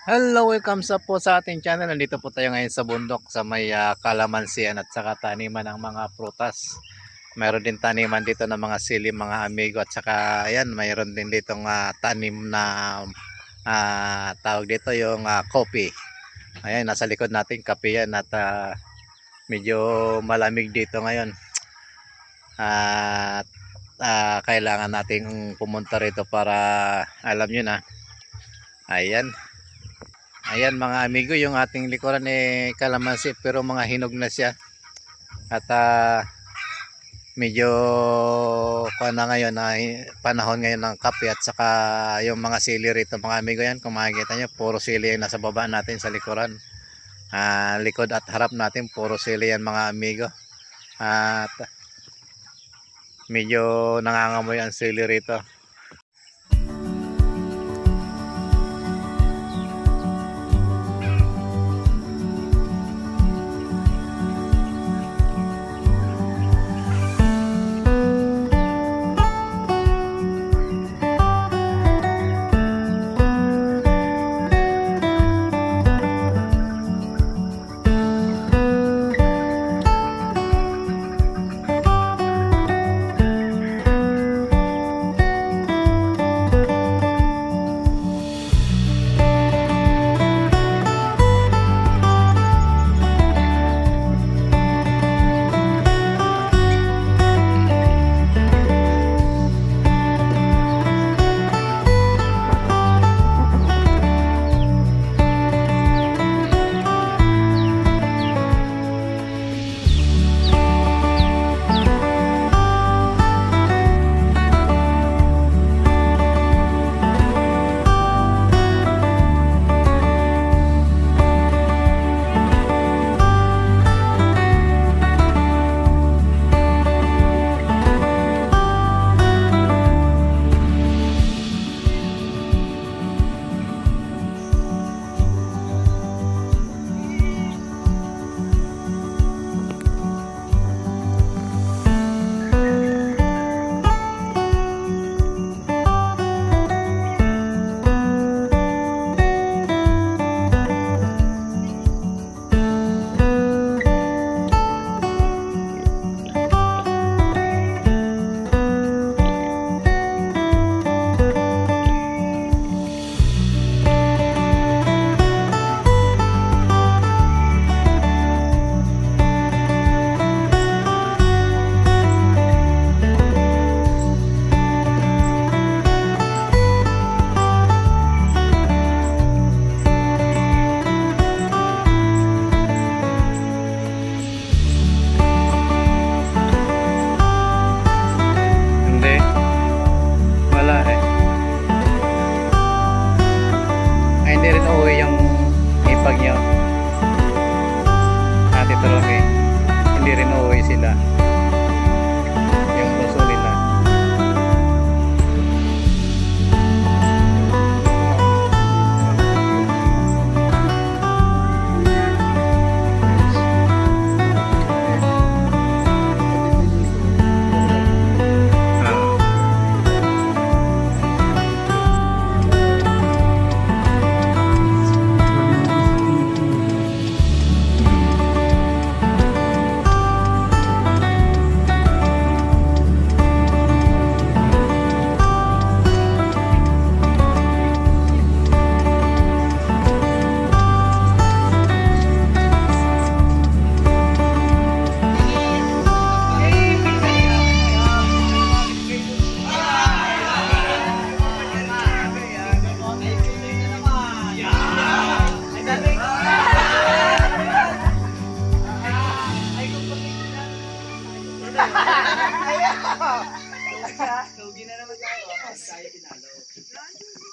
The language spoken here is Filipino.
Hello, welcome po sa ating channel. Nandito po tayo ngayon sa bundok sa may kalamansian at saka taniman ng mga prutas. Mayroon din taniman dito ng mga sili, mga amigo, at saka ayan, mayroon din ditong tanim na tawag dito yung coffee. Ayan, nasa likod natin kape yan at medyo malamig dito ngayon. At kailangan nating pumunta rito para alam nyo na. Ayan. Ayan mga amigo, yung ating likuran kalamansi pero mga hinog na siya. At medyo na ngayon panahon ngayon ng kape at saka yung mga sili rito mga amigo yan. Kung makikita nyo, puro sili yung nasa baba natin sa likuran. Likod at harap natin, puro sili yan mga amigo. At medyo nangangamoy ang sili rito. Hindi rin uuwi yung ipag nyo. Ate Tulungi, hindi rin uuwi sila. Yung puso nila. Lugi na naman tayo. Tayo pinalo.